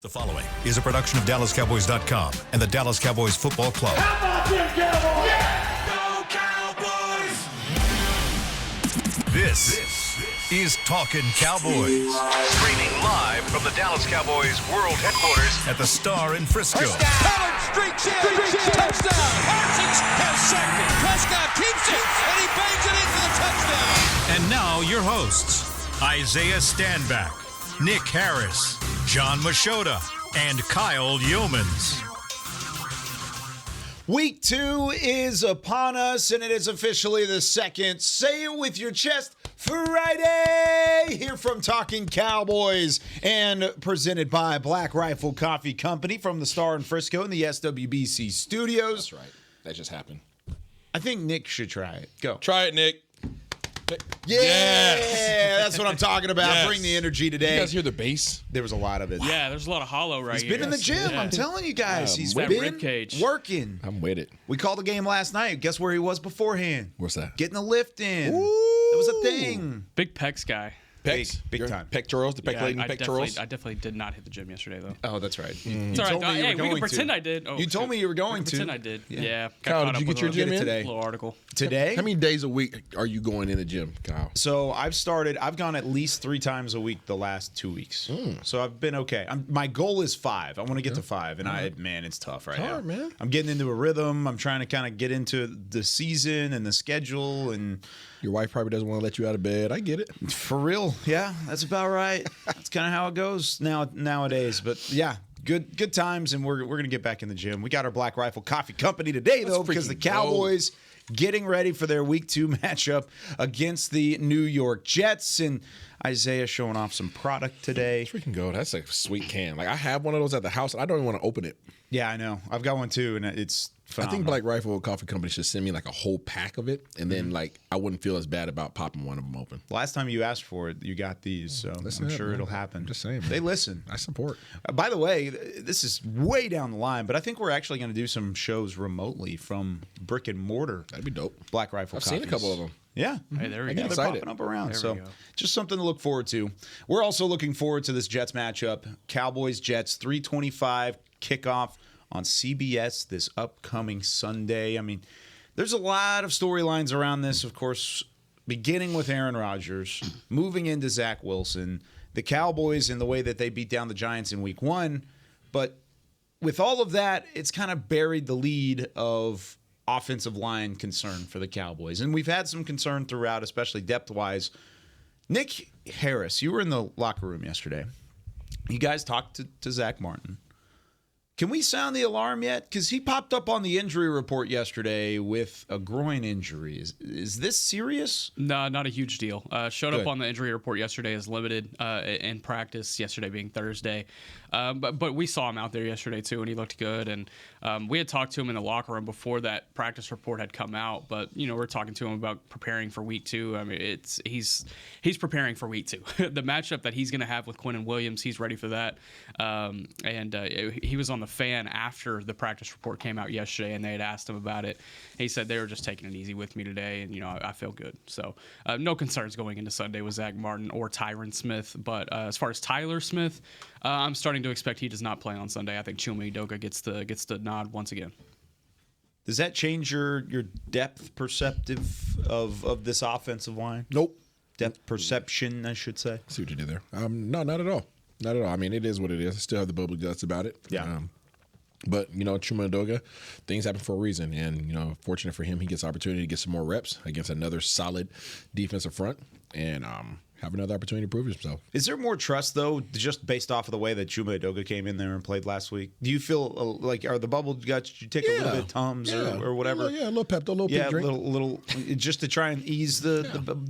The following is a production of DallasCowboys.com and the Dallas Cowboys Football Club. How about them Cowboys? Yeah! Go Cowboys! This is Talkin Cowboys. Streaming live from the Dallas Cowboys World Headquarters at the Star in Frisco. Pollard streaks in. Touchdown. Parsons has sacked it. Prescott keeps it, and he bangs it in for the touchdown. And now your hosts, Isaiah Stanback, Nick Harris, John Machota, and Kyle Yeomans. Week 2 is upon us, and it is officially the second Say It With Your Chest Friday here from Talkin Cowboys and presented by Black Rifle Coffee Company from the Star in Frisco in the SWBC studios. That's right. That just happened. I think Nick should try it. Go. Try it, Nick. Yeah, Yes. that's what I'm talking about. Yes. Bring the energy today. You guys hear the bass? There was a lot of it. Yeah, there's a lot of hollow right He's here. been in the gym. Yeah. I'm telling you guys. He's that been ribcage. working. I'm with it. We called the game last night. Guess where he was beforehand? What's that? Getting a lift in. That was a thing. Big pecs guy. Pecs? Big Your time. Pectorals? The pectorating pectorals? I definitely did not hit the gym yesterday, though. Oh, that's right. It's all right. told me you Hey, were we going can pretend to. I did. Oh, You told shoot. me you were going We can to. pretend I did. Yeah. got Kyle, caught did up you with get your a gym in? today? little article. Today? How many days a week are you going in the gym, Kyle? So I've gone at least 3 times a week the last 2 weeks. So I've been okay. My goal is 5. I want to get to 5. And man, it's tough right now. hard, man. I'm getting into a rhythm. I'm trying to kind of get into the season and the schedule. And Your wife probably doesn't want to let you out of bed. I get it. for real, yeah, that's about right. That's kind of how it goes nowadays. But yeah. Good times, and we're gonna get back in the gym. We got our Black Rifle Coffee Company today, though, because the freaking Cowboys getting ready for their Week 2 matchup against the New York Jets, and Isaiah showing off some product today. Freaking go. That's a sweet can. Like, I have one of those at the house, and I don't even want to open it. Yeah, I know. I've got one too, and it's phenomenal. I think Black Rifle Coffee Company should send me like a whole pack of it, and then like I wouldn't feel as bad about popping one of them open. Last time you asked for it, you got these, so I'm sure it'll happen. Just saying, man. They listen. I support. By the way, this is way down the line, but I think we're actually going to do some shows remotely from brick and mortar. That'd be dope. Black Rifle I've Coffees. seen a couple of them. Yeah. Hey, there we Yeah, go. they're Excited. popping up around. There So we go. just something to look forward to. We're also looking forward to this Jets matchup. Cowboys-Jets, 3:25 kickoff on CBS this upcoming Sunday. I mean, there's a lot of storylines around this, of course, beginning with Aaron Rodgers, moving into Zach Wilson, the Cowboys and the way that they beat down the Giants in Week 1. But with all of that, it's kind of buried the lead of offensive line concern for the Cowboys. And we've had some concern throughout, especially depth-wise. Nick Harris, you were in the locker room yesterday. You guys talked to Zach Martin. Can we sound the alarm yet? Because he popped up on the injury report yesterday with a groin injury. Is this serious? No, not a huge deal. Showed Good. up on the injury report yesterday as limited in practice, yesterday being Thursday. But we saw him out there yesterday, too, and he looked good. And we had talked to him in the locker room before that practice report had come out. But, we're talking to him about preparing for Week 2. I mean, he's preparing for Week 2. The matchup that he's going to have with Quinnen Williams, he's ready for that. He was on the fan after the practice report came out yesterday, and they had asked him about it. He said they were just taking it easy with me today, and I feel good. So no concerns going into Sunday with Zach Martin or Tyron Smith. But as far as Tyler Smith, I'm starting to expect he does not play on Sunday. I think Chuma Edoga gets the nod once again. Does that change your depth perceptive of this offensive line? Nope. Depth perception, I should say. See what you did there. No, not at all. Not at all. I mean, it is what it is. I still have the bubbly guts about it. Yeah. But, Chuma Edoga, things happen for a reason. And, fortunate for him, he gets opportunity to get some more reps against another solid defensive front and have another opportunity to prove himself. Is there more trust, though, just based off of the way that Chuma Edoga came in there and played last week? Do you feel like, are the bubble guts, did you take a little bit of Tums or whatever? Yeah, a little Pepto, a little Yeah, pink drink. little, just to try and ease the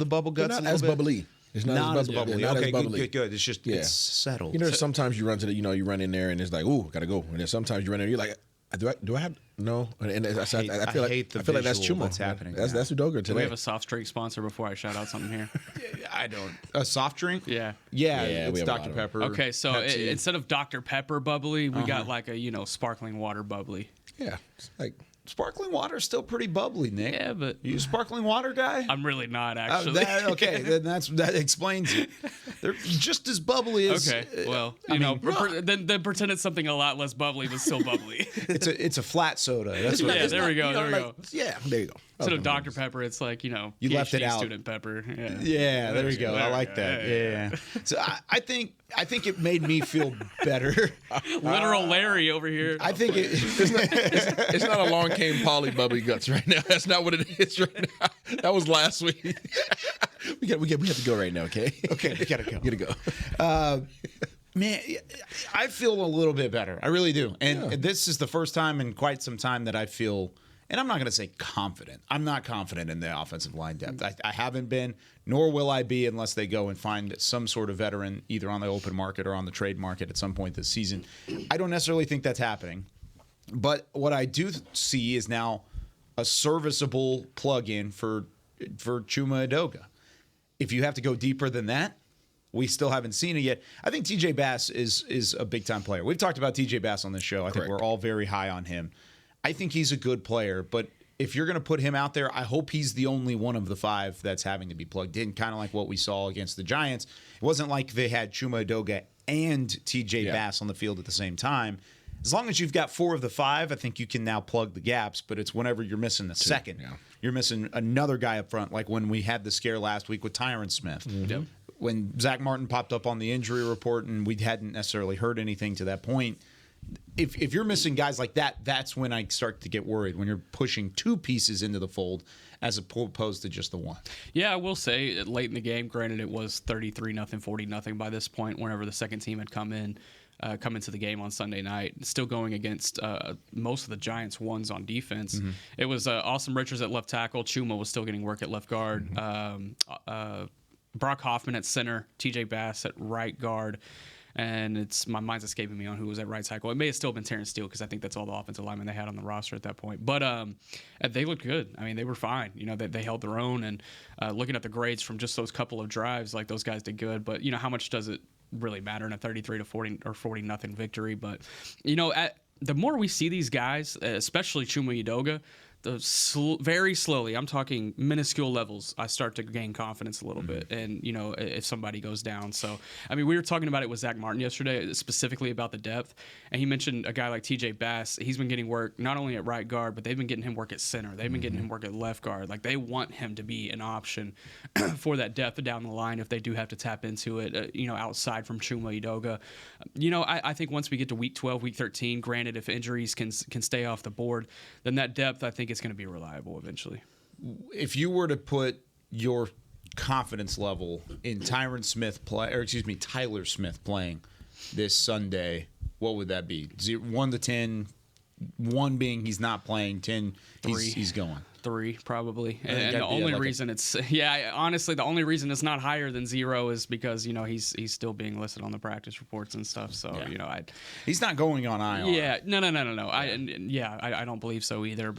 bubble guts But a not little as bit? bubbly. It's not as bubbly. Not Not okay, as bubbly. good. It's just it's settled. Sometimes you run to you run in there and it's like, ooh, gotta go. And then sometimes you run in there, you're like, do I have no? And I feel like that's visual Chuma. that's happening. That's Edoga today. Do we have a soft drink sponsor before I shout out something here? I don't. A soft drink? Yeah. Yeah, we it's have a lot Dr. of Pepper. Okay, so Pepsi. instead of Dr. Pepper bubbly, we got like a sparkling water bubbly. Yeah, it's like Sparkling water is still pretty bubbly, Nick. Yeah, but you a sparkling water guy? I'm really not actually. Okay, then that explains it. They're just as bubbly as. Okay, well, then pretend it's something a lot less bubbly, but still bubbly. It's a flat soda. That's what. Yeah, there we go. Yeah, there you go. Instead of Dr. Pepper, it's like you left it out. Student pepper. Yeah, there you go. I like that. Yeah. So I think it made me feel better. Literal Larry over here. I think it's not a long came Polly bubbly guts right now. That's not what it is right now. That was last week. we have to go right now. Okay. Okay. We gotta go. Go. Man, I feel a little bit better. I really do. And this is the first time in quite some time that I feel. And I'm not going to say confident. I'm not confident in the offensive line depth. I haven't been, nor will I be unless they go and find some sort of veteran either on the open market or on the trade market at some point this season. I don't necessarily think that's happening. But what I do see is now a serviceable plug-in for Chuma Edoga. If you have to go deeper than that, we still haven't seen it yet. I think TJ Bass is a big-time player. We've talked about TJ Bass on this show. I think we're all very high on him. I think he's a good player, but if you're going to put him out there, I hope he's the only one of the 5 that's having to be plugged in, kind of like what we saw against the Giants. It wasn't like they had Chuma Edoga and TJ Bass on the field at the same time. As long as you've got 4 of the 5, I think you can now plug the gaps, but it's whenever you're missing the second. Yeah. You're missing another guy up front, like when we had the scare last week with Tyron Smith. Mm-hmm. Yep. When Zach Martin popped up on the injury report and we hadn't necessarily heard anything to that point, if you're missing guys like that, that's when I start to get worried, when you're pushing 2 pieces into the fold as opposed to just the one. Yeah, I will say late in the game, granted it was 33-0, 40-0 by this point, whenever the second team had come into the game on Sunday night, still going against most of the Giants' ones on defense. Mm-hmm. It was Austin Richards at left tackle. Chuma was still getting work at left guard. Mm-hmm. Brock Hoffman at center. TJ Bass at right guard. And my mind's escaping me on who was at right tackle. It may have still been Terrence Steele because I think that's all the offensive linemen they had on the roster at that point. But they looked good. I mean, they were fine. They held their own. And looking at the grades from just those couple of drives, like those guys did good. But how much does it really matter in a 33-40 or 40-0 victory? But the more we see these guys, especially Chuma Edoga, very slowly, I'm talking minuscule levels, I start to gain confidence a little bit. And, if somebody goes down. So, I mean, we were talking about it with Zach Martin yesterday, specifically about the depth. And he mentioned a guy like TJ Bass. He's been getting work not only at right guard, but they've been getting him work at center. They've been getting him work at left guard. Like, they want him to be an option for that depth down the line if they do have to tap into it, outside from Chuma Edoga. I think once we get to week 12, week 13, granted, if injuries can stay off the board, then that depth, I think, is going to be reliable eventually. If you were to put your confidence level in Tyler Smith playing this Sunday, what would that be? 1 to 10, 1 being he's not playing, 10 he's going. 3 probably, and the only reason honestly, the only reason it's not higher than 0 is because he's still being listed on the practice reports and stuff. So he's not going on IR. Yeah, no. I don't believe so either.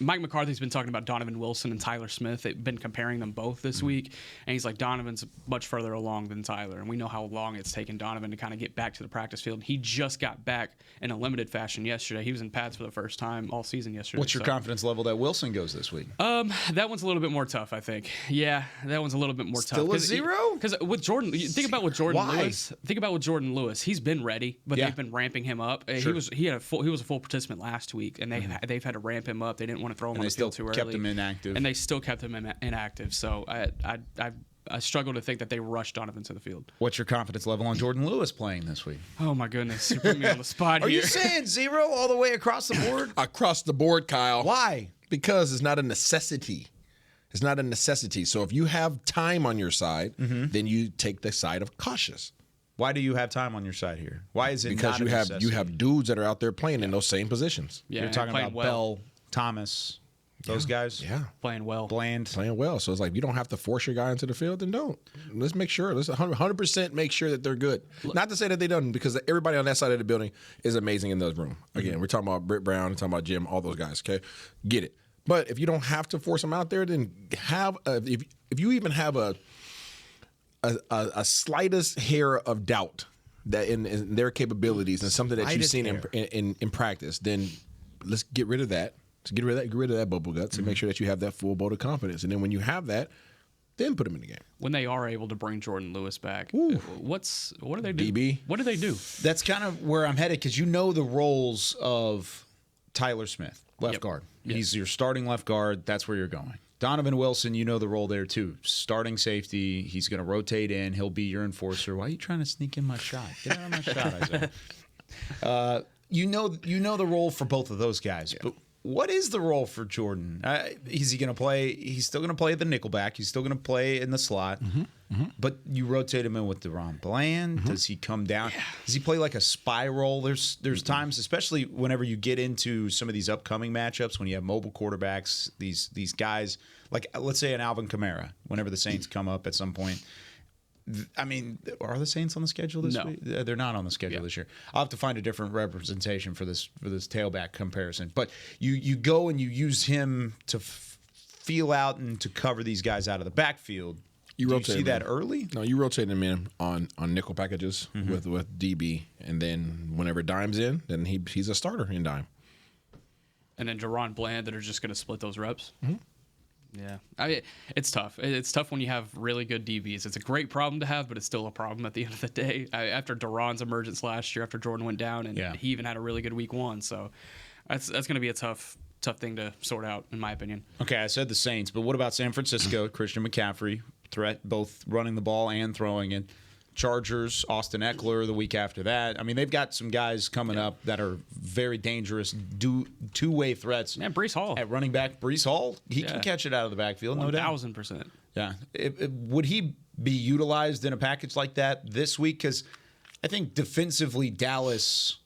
Mike McCarthy's been talking about Donovan Wilson and Tyler Smith. They've been comparing them both this week, and he's like, Donovan's much further along than Tyler, and we know how long it's taken Donovan to kind of get back to the practice field. He just got back in a limited fashion yesterday. He was in pads for the first time all season yesterday. What's your confidence level that Wilson goes this week? That one's a little bit more tough, I think. Yeah, that one's a little bit more tough. Still a 0? Because with Jordan, think about with Jordan Lewis. Think about with Jordan Lewis. He's been ready, but they've been ramping him up. Sure. He was a full participant last week, and they've had to ramp him up. They didn't want to throw him on the field too early. Kept him inactive, and they still kept him inactive. So I struggle to think that they rushed Donovan to the field. What's your confidence level on Jordan Lewis playing this week? Oh, my goodness. You put me on the spot here. Are you saying 0 all the way across the board? Across the board, Kyle. Why? Because it's not a necessity. It's not a necessity. So if you have time on your side, then you take the side of cautious. Why do you have time on your side here? Why is it because not a necessity? you have dudes that are out there playing in those same positions. Yeah, you're talking about Bell, Thomas, those guys. Yeah, playing well, bland, playing well. So it's like, you don't have to force your guy into the field, then don't. Let's make sure. Let's 100% make sure that they're good. Not to say that they don't, because everybody on that side of the building is amazing in those room. Again, we're talking about Britt Brown, we're talking about Jim, all those guys. Okay, get it. But if you don't have to force them out there, then if you even have a slightest hair of doubt that in their capabilities and something that you've seen in practice, then let's get rid of that. To get rid of that bubble guts and make sure that you have that full boat of confidence. And then when you have that, then put him in the game. When they are able to bring Jordan Lewis back, what do they do? DB? What do they do? That's kind of where I'm headed because you know the roles of Tyler Smith, left guard. Yes. He's your starting left guard. That's where you're going. Donovan Wilson, you know the role there too. Starting safety. He's going to rotate in. He'll be your enforcer. Why are you trying to sneak in my shot? Get out of my shot, Isaiah. You know the role for both of those guys. But what is the role for Jordan? Is he going to play? He's still going to play the nickelback. He's still going to play in the slot. But you rotate him in with Deron Bland. Does he come down? Does he play like a spy role? There's times, especially whenever you get into some of these upcoming matchups, when you have mobile quarterbacks, these guys, like let's say an Alvin Kamara, whenever the Saints come up at some point. I mean, are the Saints on the schedule this week? They're not on the schedule this year. I'll have to find a different representation for this tailback comparison. But you go and you use him to feel out and to cover these guys out of the backfield. Do you see that early? No, you rotate him in on nickel packages with DB, and then whenever Dime's in, then he's a starter in Dime. And then Deron Bland that are just going to split those reps. Yeah, it's tough. It's tough when you have really good DBs. It's a great problem to have, but it's still a problem at the end of the day. After Deron's emergence last year, after Jordan went down, and he even had a really good week 1, so that's going to be a tough thing to sort out, in my opinion. Okay, I said the Saints, but what about San Francisco? Christian McCaffrey, threat both running the ball and throwing it. Chargers, Austin Eckler the week after that. I mean, they've got some guys coming up that are very dangerous, two-way threats. Man, Breece Hall. At running back, Breece Hall, he can catch it out of the backfield, no doubt. 1,000%. Yeah. Would he be utilized in a package like that this week? Because I think defensively, Dallas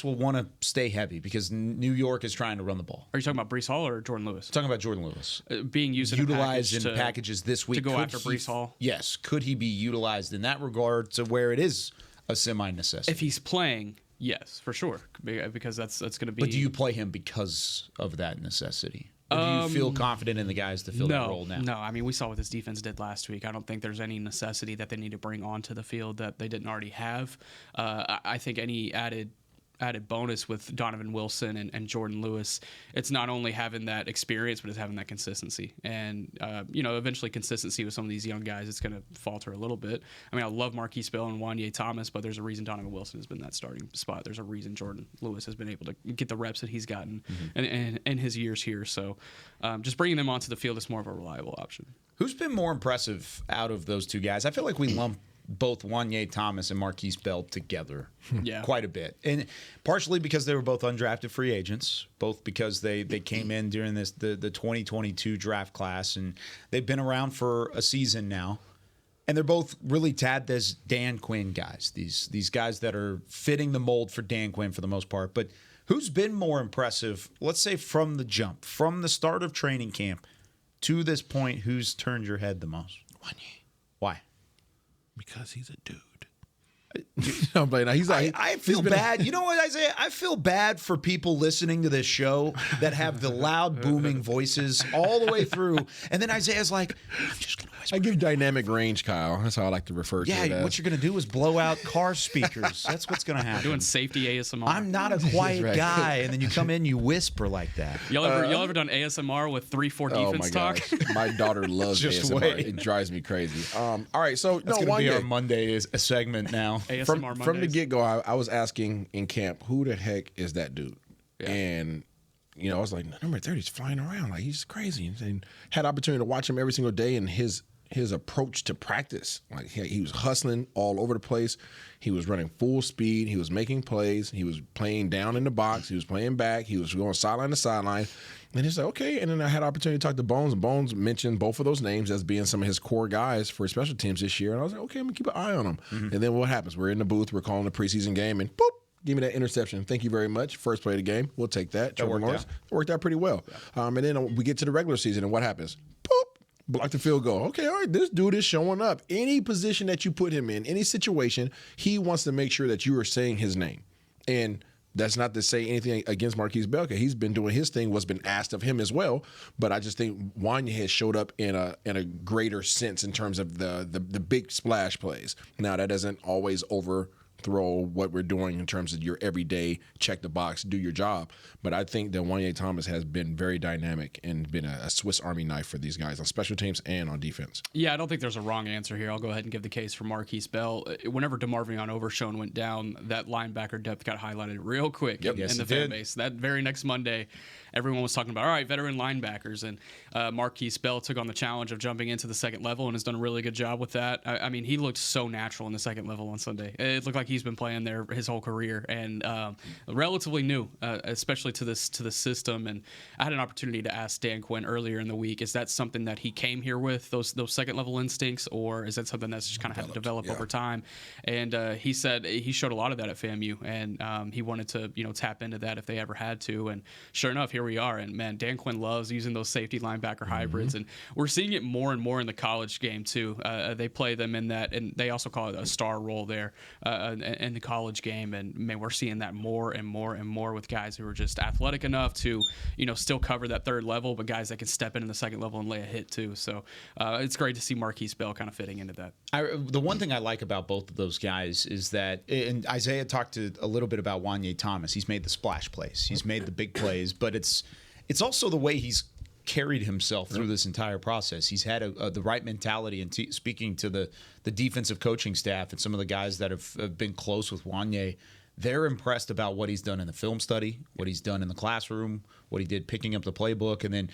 will want to stay heavy because New York is trying to run the ball. Are you talking about Breece Hall or Jordan Lewis? I'm talking about Jordan Lewis. Being used utilized in packages this week. To go after Breece Hall? Yes. Could he be utilized in that regard to where it is a semi-necessity? If he's playing, yes, for sure. Because that's going to be... But do you play him because of that necessity? Or do you feel confident in the guys to fill that role now? No, I mean, we saw what this defense did last week. I don't think there's any necessity that they need to bring onto the field that they didn't already have. I think any added bonus with Donovan Wilson and Jordan Lewis, it's not only having that experience, but it's having that consistency. And, eventually consistency with some of these young guys, it's going to falter a little bit. I mean, I love Marquise Bell and Wanye Thomas, but there's a reason Donovan Wilson has been that starting spot. There's a reason Jordan Lewis has been able to get the reps that he's gotten in his years here. So just bringing them onto the field is more of a reliable option. Who's been more impressive out of those two guys? I feel like we lump both Wanye Thomas and Marquise Bell together quite a bit. And partially because they were both undrafted free agents, both because they came in during the 2022 draft class, and they've been around for a season now. And they're both really tabbed as Dan Quinn guys, these guys that are fitting the mold for Dan Quinn for the most part. But who's been more impressive, let's say from the jump, from the start of training camp to this point, who's turned your head the most? Wanye. Why? Because he's a dude. I'm playing. He's like, I feel bad. You know what, Isaiah? I feel bad for people listening to this show that have the loud, booming voices all the way through. And then Isaiah's like, I'm just going to whisper. I give dynamic range, Kyle. That's how I like to refer to it. Yeah, what you're going to do is blow out car speakers. That's what's going to happen. Doing safety ASMR. I'm not a quiet guy. And then you come in, you whisper like that. Y'all ever done ASMR with 3-4 defense talk? My daughter loves Just ASMR. wait. It drives me crazy. All right, so That's going to be our Monday segment now. ASMR From the Mondays. get-go, I was asking in camp, who the heck is that dude? Yeah. And, I was like, number 30 is flying around. Like, he's crazy. And had opportunity to watch him every single day and his approach to practice. Like, he was hustling all over the place. He was running full speed. He was making plays. He was playing down in the box. He was playing back. He was going sideline to sideline. And he's like, okay. And then I had opportunity to talk to Bones. And Bones mentioned both of those names as being some of his core guys for special teams this year. And I was like, okay, I'm going to keep an eye on them. And then what happens? We're in the booth. We're calling the preseason game. And boop, give me that interception. Thank you very much. First play of the game. We'll take that. Trevor Lawrence. It worked out pretty well. Yeah. And then we get to the regular season. And what happens? Boop. Block the field goal. Okay, all right, this dude is showing up. Any position that you put him in, any situation, he wants to make sure that you are saying his name. And that's not to say anything against Marquise Bell. He's been doing his thing, what's been asked of him as well. But I just think Wanya has showed up in a greater sense in terms of the big splash plays. Now, that doesn't always throw what we're doing in terms of your everyday check the box, do your job. But I think that Wanye Thomas has been very dynamic and been a Swiss Army knife for these guys on special teams and on defense. Yeah, I don't think there's a wrong answer here. I'll go ahead and give the case for Marquise Bell. Whenever DeMarvion Overshone went down, that linebacker depth got highlighted real quick in the fan base. That very next Monday, everyone was talking about, all right, veteran linebackers. And Marquise Bell took on the challenge of jumping into the second level and has done a really good job with that. I mean, he looked so natural in the second level on Sunday. It looked like he's been playing there his whole career and relatively new, especially to this system. And I had an opportunity to ask Dan Quinn earlier in the week, is that something that he came here with, those second level instincts, or is that something that's just kind of had to develop over time? And he said he showed a lot of that at FAMU, and he wanted to tap into that if they ever had to. And sure enough, here we are. And man, Dan Quinn loves using those safety linebacker hybrids, and we're seeing it more and more in the college game too. They play them in that, and they also call it a star role there in the college game. And man, we're seeing that more and more and more with guys who are just athletic enough to still cover that third level, but guys that can step into the second level and lay a hit too. So it's great to see Marquise Bell kind of fitting into that. The one thing I like about both of those guys is that, and Isaiah talked a little bit about Wanye Thomas. He's made the splash plays. He's made the big plays, but it's also the way he's carried himself through this entire process. He's had the right mentality. And speaking to the defensive coaching staff and some of the guys that have been close with Wanye, they're impressed about what he's done in the film study, what he's done in the classroom, what he did picking up the playbook, and then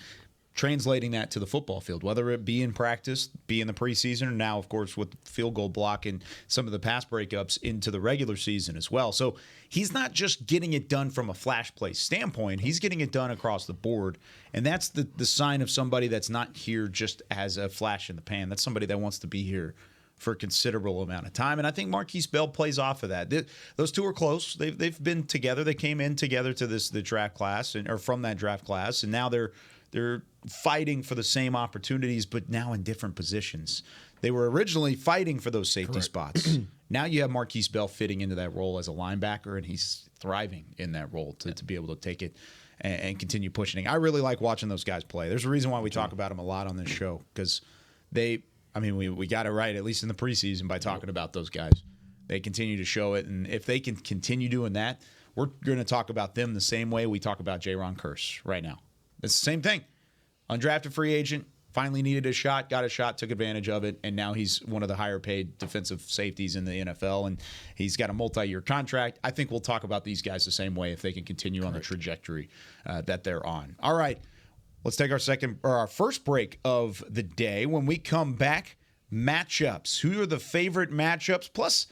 translating that to the football field, whether it be in practice, be in the preseason, or now, of course, with the field goal block and some of the pass breakups into the regular season as well. So he's not just getting it done from a flash play standpoint. He's getting it done across the board. And that's the sign of somebody that's not here just as a flash in the pan. That's somebody that wants to be here for a considerable amount of time. And I think Marquise Bell plays off of that. Those two are close. They've been together. They came in together to the draft class, or from that draft class, and now they're fighting for the same opportunities, but now in different positions. They were originally fighting for those safety spots. Now you have Marquise Bell fitting into that role as a linebacker, and he's thriving in that role to be able to take it and continue pushing. I really like watching those guys play. There's a reason why we talk about them a lot on this show, because we got it right, at least in the preseason, by talking about those guys. They continue to show it, and if they can continue doing that, we're going to talk about them the same way we talk about Jaron Kearse right now. It's the same thing. Undrafted free agent, finally needed a shot, got a shot, took advantage of it, and now he's one of the higher paid defensive safeties in the NFL, and he's got a multi-year contract. I think we'll talk about these guys the same way if they can continue on the trajectory that they're on. All right, let's take our first break of the day. When we come back, matchups. Who are the favorite matchups? Plus,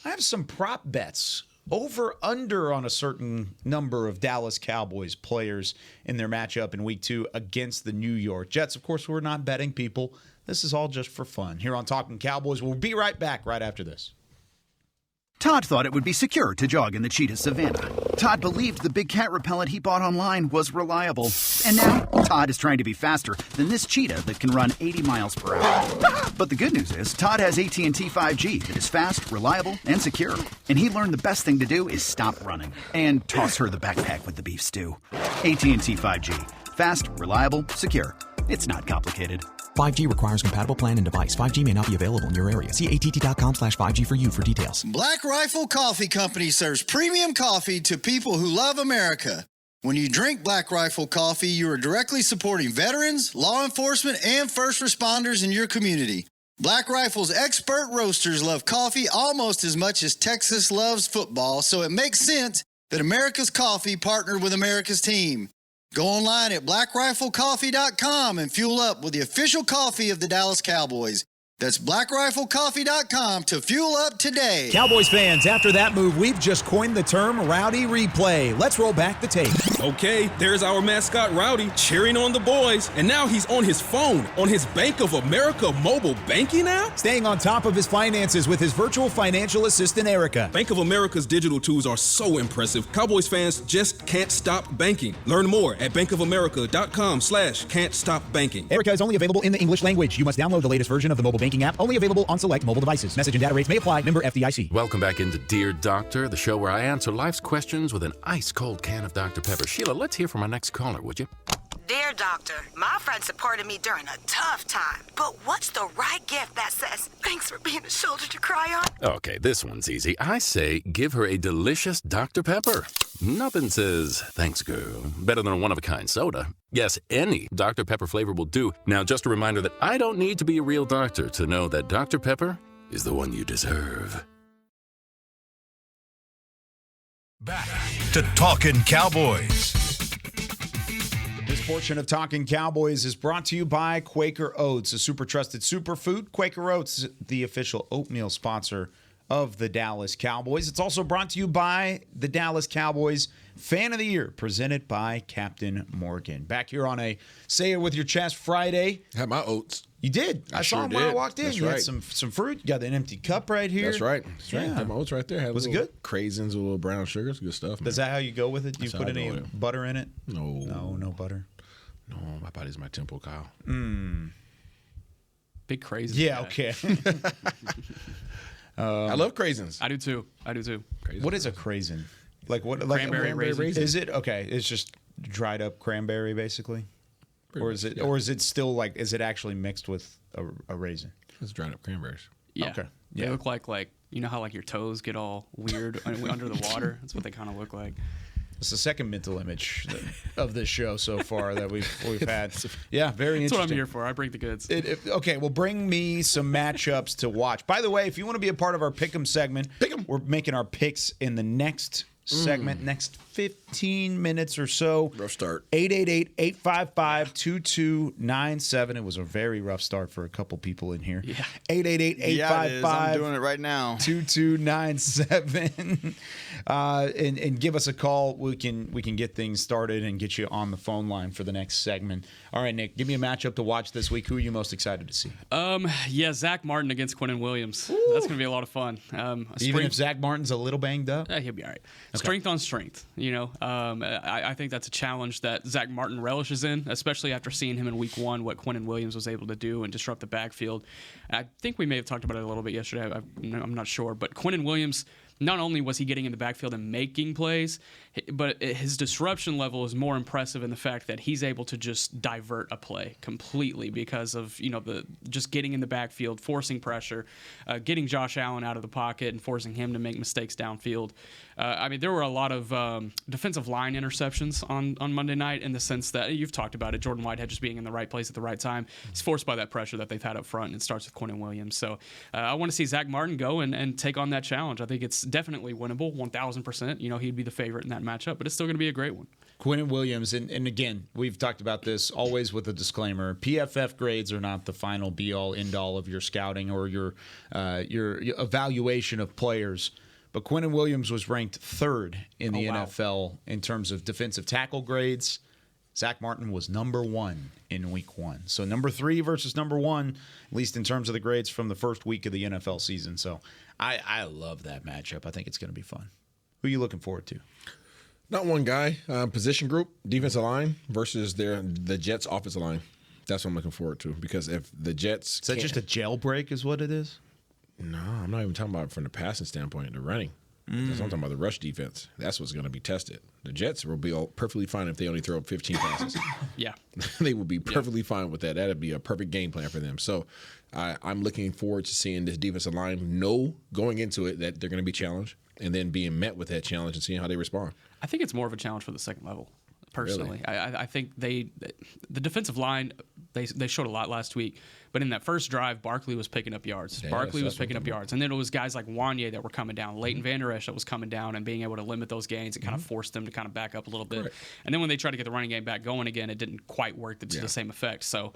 I have some prop bets. Over, under on a certain number of Dallas Cowboys players in their matchup in Week 2 against the New York Jets. Of course, we're not betting people. This is all just for fun. Here on Talkin Cowboys, we'll be right back right after this. Todd thought it would be secure to jog in the cheetah savanna. Todd believed the big cat repellent he bought online was reliable. And now, Todd is trying to be faster than this cheetah that can run 80 miles per hour. But the good news is, Todd has AT&T 5G that is fast, reliable, and secure. And he learned the best thing to do is stop running and toss her the backpack with the beef stew. AT&T 5G. Fast, reliable, secure. It's not complicated. 5G requires compatible plan and device. 5G may not be available in your area. See att.com/5G for you for details. Black Rifle Coffee Company serves premium coffee to people who love America. When you drink Black Rifle Coffee, you are directly supporting veterans, law enforcement, and first responders in your community. Black Rifle's expert roasters love coffee almost as much as Texas loves football, so it makes sense that America's Coffee partnered with America's team. Go online at blackriflecoffee.com and fuel up with the official coffee of the Dallas Cowboys. That's blackriflecoffee.com to fuel up today. Cowboys fans, after that move, we've just coined the term Rowdy Replay. Let's roll back the tape. Okay, there's our mascot Rowdy cheering on the boys. And now he's on his phone, on his Bank of America mobile banking app? Staying on top of his finances with his virtual financial assistant, Erica. Bank of America's digital tools are so impressive. Cowboys fans just can't stop banking. Learn more at bankofamerica.com/can't stop banking. Erica is only available in the English language. You must download the latest version of the mobile banking app, only available on select mobile devices. Message and data rates may apply. Member FDIC. Welcome back into Dear Doctor, the show where I answer life's questions with an ice-cold can of Dr. Pepper. Sheila, let's hear from our next caller, would you? Dear Doctor, my friend supported me during a tough time. But what's the right gift that says, thanks for being a shoulder to cry on? Okay, this one's easy. I say give her a delicious Dr. Pepper. Nothing says, thanks, girl, better than a one-of-a-kind soda. Yes, any Dr. Pepper flavor will do. Now, just a reminder that I don't need to be a real doctor to know that Dr. Pepper is the one you deserve. Back to Talkin' Cowboys. This portion of Talkin' Cowboys is brought to you by Quaker Oats, a super trusted superfood. Quaker Oats, the official oatmeal sponsor of the Dallas Cowboys. It's also brought to you by the Dallas Cowboys Fan of the Year, presented by Captain Morgan. Back here on a Say It With Your Chest Friday. Had my oats. You did. I saw him when I walked in. That's You right. had some fruit. You got an empty cup right here. That's right. That's right. Yeah. Had my oats right there. Had Was it little good? Craisins with a little brown sugar. It's good stuff, man. Is that how you go with it? Do you That's put how I any go with it. butter in it? No. No butter. No, my body's my temple, Kyle. Big crazy. Yeah, guy. okay. I love craisins. I do too. What is a craisin? Like what? Cranberry raisin. Is it okay? It's just dried up cranberry, basically, Pretty or much, is it? yeah. Or is it still like? Is it actually mixed with a raisin? It's dried up cranberries. Yeah. Okay. They Yeah. look like you know how like your toes get all weird under the water. That's what they kind of look like. It's the second mental image of this show so far that we've had. Yeah, very That's interesting. what I'm here for. I bring the goods. Okay, well, bring me some matchups to watch. By the way, if you want to be a part of our Pick'em segment, we're making our picks in the next segment, next 15 minutes or so. Rough start. 888-855-2297. It was a very rough start for a couple people in here. Yeah. 888-855. I'm doing it right now. 2297. And give us a call. We can get things started and get you on the phone line for the next segment. All right, Nick, give me a matchup to watch this week. Who are you most excited to see? Yeah, Zach Martin against Quinnen Williams. Ooh. That's gonna be a lot of fun. Even if Zach Martin's a little banged up? He'll be all right. Strength on strength. You know, I think that's a challenge that Zach Martin relishes in, especially after seeing him in week one, what Quinnen Williams was able to do and disrupt the backfield. I think we may have talked about it a little bit yesterday. I'm not sure. But Quinnen Williams, not only was he getting in the backfield and making plays, but his disruption level is more impressive in the fact that he's able to just divert a play completely because of, you know, the just getting in the backfield, forcing pressure, getting Josh Allen out of the pocket and forcing him to make mistakes downfield. I mean, there were a lot of defensive line interceptions on Monday night in the sense that you've talked about it. Jordan Whitehead just being in the right place at the right time. He's forced by that pressure that they've had up front, and it starts with Quinnen Williams. So I want to see Zach Martin go and take on that challenge. I think it's definitely winnable, 1,000%. You know, he'd be the favorite in that matchup, but it's still going to be a great one. Quinnen Williams, and again, we've talked about this always with a disclaimer. PFF grades are not the final be-all, end-all of your scouting or your evaluation of players. But Quinnen Williams was ranked third in the NFL in terms of defensive tackle grades. Zach Martin was number one in week one. So number 3 versus number 1, at least in terms of the grades from the first week of the NFL season. So I love that matchup. I think it's going to be fun. Who are you looking forward to? Not one guy. Position group, defensive line versus the Jets' offensive line. That's what I'm looking forward to. Because if the Jets... Is that just a jailbreak is what it is? No, I'm not even talking about it from the passing standpoint, the running. I'm talking about the rush defense. That's what's going to be tested. The Jets will be all perfectly fine if they only throw up 15 passes. Yeah. They will be perfectly fine with that. That would be a perfect game plan for them. So I'm looking forward to seeing this defensive line know going into it that they're going to be challenged and then being met with that challenge and seeing how they respond. I think it's more of a challenge for the second level, personally. Really? I think the defensive line, they showed a lot last week, but in that first drive, Barkley was picking up yards. And then it was guys like Wanye that were coming down, Leighton Vander Esch that was coming down and being able to limit those gains and kind of force them to kind of back up a little bit. Correct. And then when they tried to get the running game back going again, it didn't quite work to the same effect. So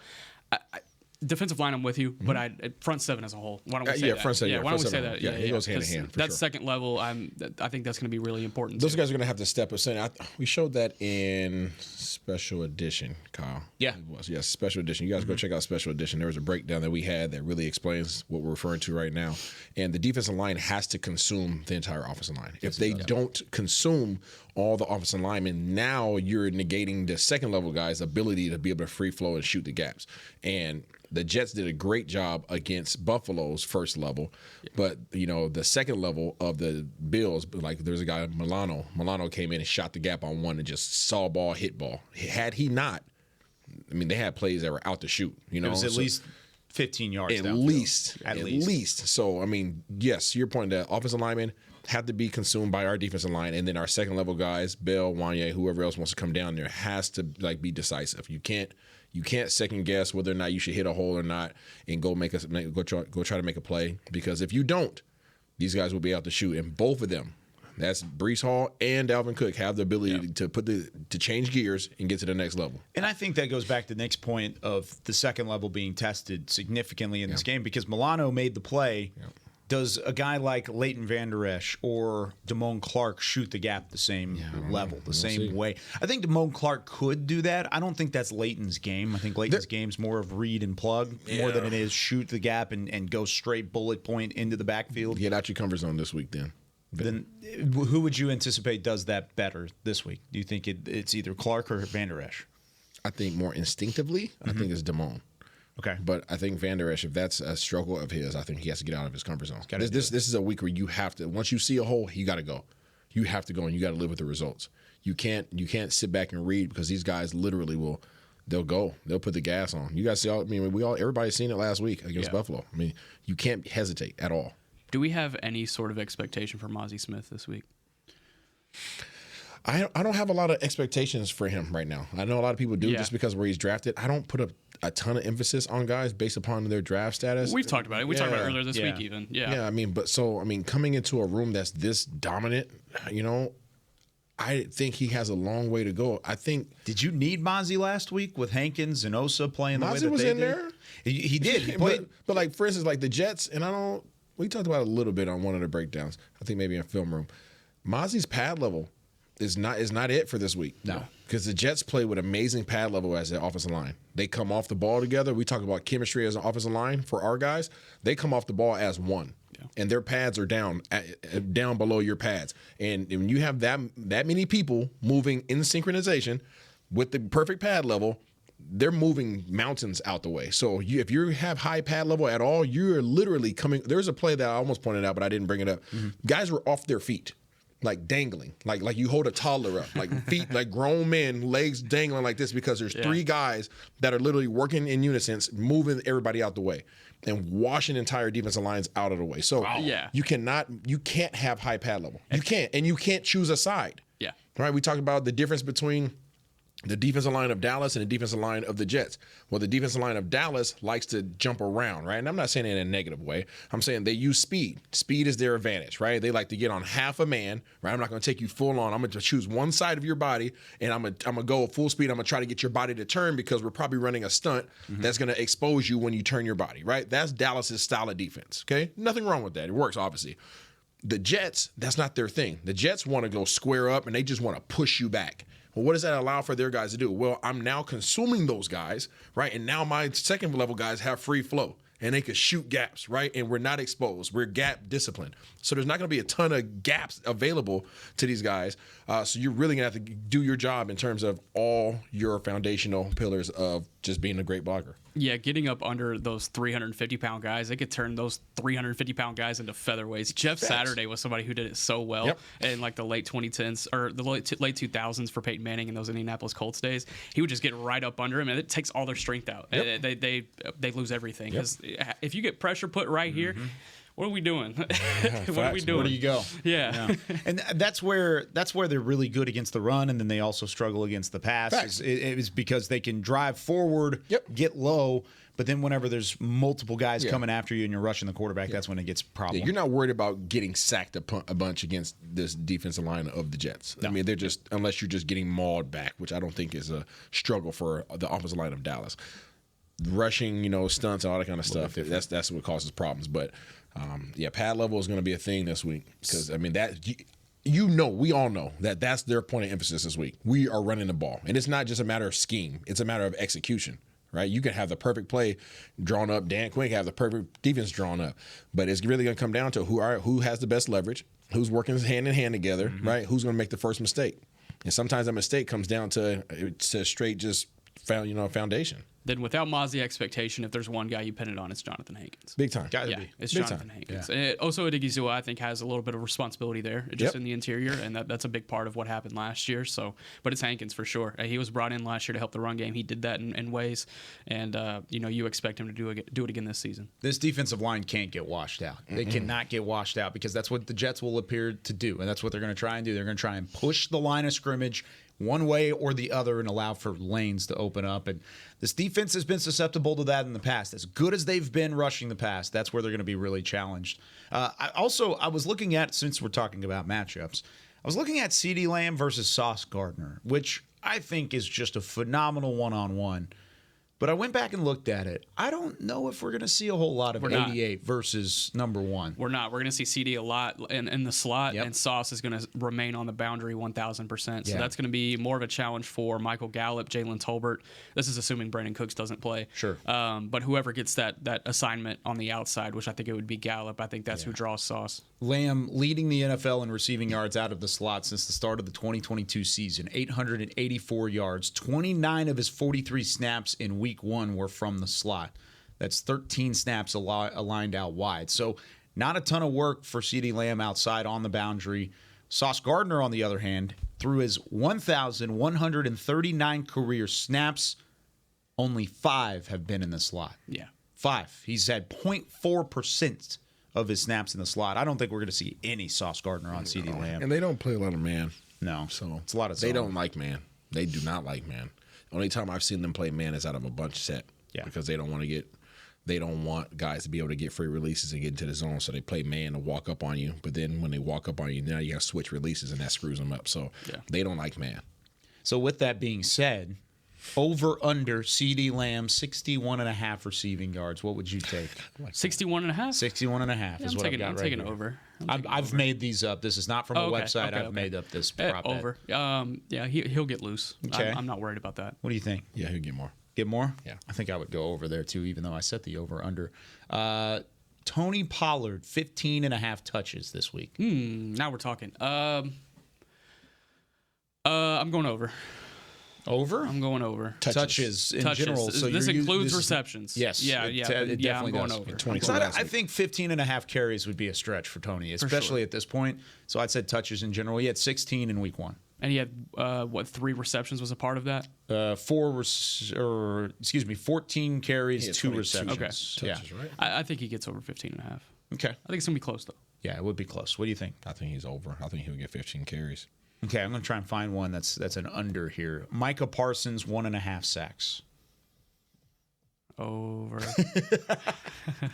defensive line, I'm with you, but front seven as a whole. Why don't we say that? Front seven. Why don't we say that? Yeah, it goes hand in hand. That second level, I think that's going to be really important. Those guys are going to have to step up. We showed that in Special Edition, Kyle. Yeah. It was. Yes, Special Edition. You guys go check out Special Edition. There was a breakdown that we had that really explains what we're referring to right now. And the defensive line has to consume the entire offensive line. If they don't consume all the offensive linemen, now you're negating the second level guys' ability to be able to free flow and shoot the gaps. And the Jets did a great job against Buffalo's first level, but the second level of the Bills, like there's a guy Milano. Milano came in and shot the gap on one and just saw ball, hit ball. Had he not I mean, they had plays that were out to shoot. You know, it was at least 15 yards. At least. So I mean, yes, your point that offensive linemen have to be consumed by our defensive line, and then our second level guys, Bell, Wanye, whoever else wants to come down there, has to like be decisive. You can't second guess whether or not you should hit a hole or not, and go try to make a play, because if you don't, these guys will be out to shoot, and both of them. That's Breece Hall and Dalvin Cook have the ability to change gears and get to the next level. And I think that goes back to Nick's point of the second level being tested significantly in this game, because Milano made the play. Yeah. Does a guy like Leighton Vander Esch or Damone Clark shoot the gap the same level, the same way? I think Damone Clark could do that. I don't think that's Leighton's game. I think Leighton's game's more of read and plug more than it is shoot the gap and go straight bullet point into the backfield. Get out your comfort zone this week then. Then who would you anticipate does that better this week? Do you think it's either Clark or Vander Esch? I think more instinctively, I think it's Damone. Okay. But I think Vander Esch, if that's a struggle of his, I think he has to get out of his comfort zone. This is a week where you have to, once you see a hole, you got to go. You have to go, and you got to live with the results. You can't sit back and read, because these guys literally they'll go. They'll put the gas on. You guys see everybody's seen it last week against Buffalo. I mean, you can't hesitate at all. Do we have any sort of expectation for Mozzie Smith this week? I don't have a lot of expectations for him right now. I know a lot of people do just because where he's drafted. I don't put a ton of emphasis on guys based upon their draft status. We've talked about it. We talked about it earlier this week even. Yeah, I mean, coming into a room that's this dominant, I think he has a long way to go. I think. Did you need Mozzie last week with Hankins and Osa playing the way that Mozzie was they in did? there? He did. He played. But like, for instance, like the Jets, and we talked about it a little bit on one of the breakdowns. I think maybe in film room. Mozzie's pad level is not it for this week. No. Because the Jets play with amazing pad level as an offensive line. They come off the ball together. We talk about chemistry as an offensive line for our guys. They come off the ball as one. Yeah. And their pads are down below your pads. And when you have that many people moving in synchronization with the perfect pad level, they're moving mountains out the way. So if you have high pad level at all, you're literally coming. There's a play that I almost pointed out, but I didn't bring it up. Mm-hmm. Guys were off their feet, like dangling, like you hold a toddler up, like feet, like grown men, legs dangling like this, because there's three guys that are literally working in unison, moving everybody out the way and washing entire defensive lines out of the way. So you can't have high pad level. You can't, and you can't choose a side. Yeah. Right. We talked about the difference between the defensive line of Dallas and the defensive line of the Jets. Well, the defensive line of Dallas likes to jump around, right? And I'm not saying it in a negative way. I'm saying they use speed. Speed is their advantage, right? They like to get on half a man, right? I'm not going to take you full on. I'm going to choose one side of your body, and I'm going to go full speed. I'm going to try to get your body to turn, because we're probably running a stunt that's going to expose you when you turn your body, right? That's Dallas's style of defense, okay? Nothing wrong with that. It works, obviously. The Jets, that's not their thing. The Jets want to go square up, and they just want to push you back. Well, what does that allow for their guys to do? Well, I'm now consuming those guys, right? And now my second level guys have free flow, and they can shoot gaps, right? And we're not exposed. We're gap disciplined. So there's not going to be a ton of gaps available to these guys. So you're really going to have to do your job in terms of all your foundational pillars of just being a great blocker. Yeah, getting up under those 350-pound guys, they could turn those 350-pound guys into featherweights. Jeff Saturday was somebody who did it so well in like the late 2010s or the late 2000s for Peyton Manning in those Indianapolis Colts days. He would just get right up under him, and it takes all their strength out. Yep. They lose everything. Because if you get pressure put right here, what are we doing? What are we doing? Where do you go? Yeah. And that's where they're really good against the run, and then they also struggle against the pass. Is because they can drive forward, get low, but then whenever there's multiple guys coming after you and you're rushing the quarterback, that's when it gets a problem. Yeah, you're not worried about getting sacked a bunch against this defensive line of the Jets. No. I mean, they're just, unless you're just getting mauled back, which I don't think is a struggle for the offensive line of Dallas. Rushing, stunts and all that kind of stuff, that's what causes problems. But pad level is going to be a thing this week, because I mean that we all know that's their point of emphasis this week. We are running the ball, and it's not just a matter of scheme; it's a matter of execution. Right? You can have the perfect play drawn up. Dan Quinn can have the perfect defense drawn up, but it's really going to come down to who has the best leverage, who's working hand in hand together, right? Who's going to make the first mistake, and sometimes that mistake comes down to straight just foundation. Then without Maz, the expectation, if there's one guy you pin it on, it's Jonathan Hankins. Big time. Gotta be. It's Big Jonathan time. Hankins. Yeah. And also, Odigizua, I think, has a little bit of responsibility there, just in the interior, and that's a big part of what happened last year. So, but it's Hankins for sure. He was brought in last year to help the run game. He did that in ways, and you expect him to do it again this season. This defensive line can't get washed out. They cannot get washed out because that's what the Jets will appear to do, and that's what they're going to try and do. They're going to try and push the line of scrimmage one way or the other and allow for lanes to open up. And this defense has been susceptible to that in the past. As good as they've been rushing the pass, that's where they're going to be really challenged. I was looking at, since we're talking about matchups, I was looking at CeeDee Lamb versus Sauce Gardner, which I think is just a phenomenal one-on-one. But I went back and looked at it. I don't know if we're going to see a whole lot of 88 versus number one. We're not. We're going to see CD a lot in the slot, and Sauce is going to remain on the boundary 1,000%. So that's going to be more of a challenge for Michael Gallup, Jalen Tolbert. This is assuming Brandon Cooks doesn't play. Sure. But whoever gets that assignment on the outside, which I think it would be Gallup, I think that's who draws Sauce. Lamb leading the NFL in receiving yards out of the slot since the start of the 2022 season, 884 yards. 29 of his 43 snaps in week one were from the slot. That's 13 snaps aligned out wide. So not a ton of work for CeeDee Lamb outside on the boundary. Sauce Gardner, on the other hand, through his 1,139 career snaps, only 5 have been in the slot. Yeah. 5. He's had 0.4% of his snaps in the slot. I don't think we're going to see any Sauce Gardner on CeeDee Lamb. And they don't play a lot of man. No. So it's a lot of They zone. don't like man. They do not like man. Only time I've seen them play man is out of a bunch set. Yeah. Because they don't want guys to be able to get free releases and get into the zone. So they play man to walk up on you. But then when they walk up on you, now you have to switch releases and that screws them up. So they don't like man. So with that being said, over under CeeDee Lamb 61.5 receiving yards. What would you take? 61.5? 61.5 is what I've got I'm right taking here. over. I've made these up. This is not from a website. I've made up this prop bet. Over. He'll get loose. Okay. I'm not worried about that. What do you think? Yeah, he'll get more. Get more? Yeah. I think I would go over there too, even though I set the over under. Tony Pollard, 15.5 touches this week. Now we're talking. I'm going over. Over? I'm going over. Touches in general. So this includes receptions. Yes. Yeah. It definitely I'm going does. over. 22 I think 15.5 carries would be a stretch for Tony, especially at this point. So I'd said touches in general. He had 16 in week one. And he had 3 receptions was a part of that? 14 carries, 2 receptions. Okay. Touches, right? I think he gets over 15.5. Okay. I think it's gonna be close though. Yeah, it would be close. What do you think? I think he's over. I think he'll get 15 carries. Okay, I'm going to try and find one that's an under here. Micah Parsons, 1.5 sacks. Over.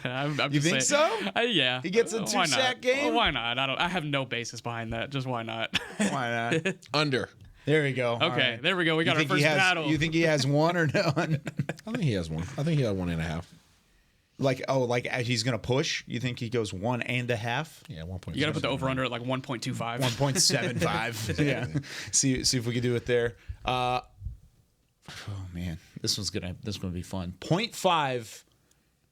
I'm You think so? Yeah. He gets a Why 2-sack not? game? Why not? I have no basis behind that. Just why not? Why not? Under. There we go. Okay, All right. there we go. We got our first battle. You think he has one or none? I think he has one. I think he had 1.5. Like he's going to push? You think he goes 1.5? Yeah, 1.7. You got to put the over under at like 1.25. 1.75. Yeah. See if we can do it there. Oh man, this one's gonna be fun. 0.5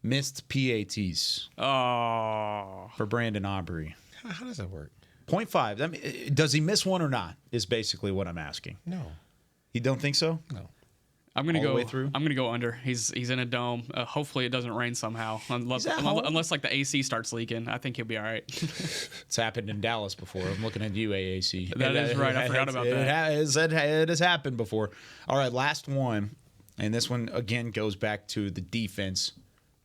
missed PATs. Oh. For Brandon Aubrey. How does that work? 0.5. I mean, does he miss one or not? Is basically what I'm asking. No. You don't think so? No. I'm gonna All the go way through? I'm gonna go under. He's in a dome. Hopefully it doesn't rain somehow. Unless like the AC starts leaking, I think he'll be all right. It's happened in Dallas before. I'm looking at you, AAC. That is right. I forgot about that. It has happened before. All right, last one, and this one again goes back to the defense.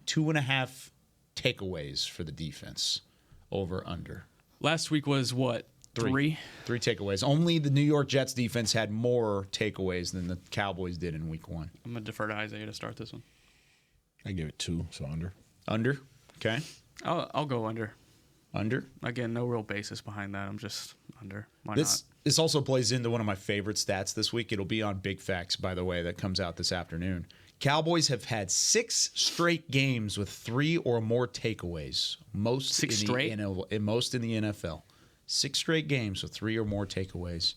2.5 takeaways for the defense. Over under. Last week was what? 3 takeaways. Only the New York Jets defense had more takeaways than the Cowboys did in week one. I'm going to defer to Isaiah to start this one. I give it 2, so under. Under? Okay. I'll go under. Under? Again, no real basis behind that. I'm just under. Why not? This also plays into one of my favorite stats this week. It'll be on Big Facts, by the way, that comes out this afternoon. Cowboys have had 6 straight games with 3 or more takeaways. Most in the NFL. 6 straight games with 3 or more takeaways.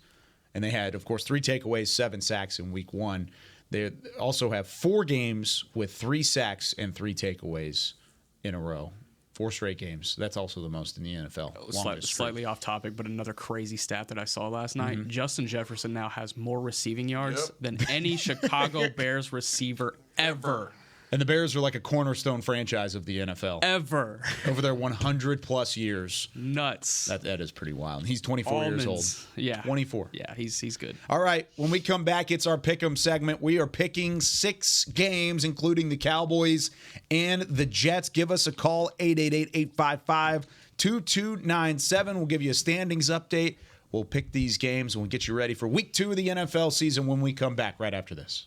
And they had, of course, 3 takeaways, 7 sacks in week one. They also have 4 games with 3 sacks and 3 takeaways in a row 4 straight games. That's also the most in the NFL. Slightly off topic, but another crazy stat that I saw last night. Justin Jefferson now has more receiving yards than any Chicago Bears receiver ever. And the Bears are like a cornerstone franchise of the NFL. Ever. Over their 100-plus years. Nuts. That is pretty wild. He's 24 years old. Yeah. 24. Yeah, he's good. All right, when we come back, it's our Pick'em segment. We are picking 6 games, including the Cowboys and the Jets. Give us a call, 888-855-2297. We'll give you a standings update. We'll pick these games, and we'll get you ready for Week 2 of the NFL season when we come back right after this.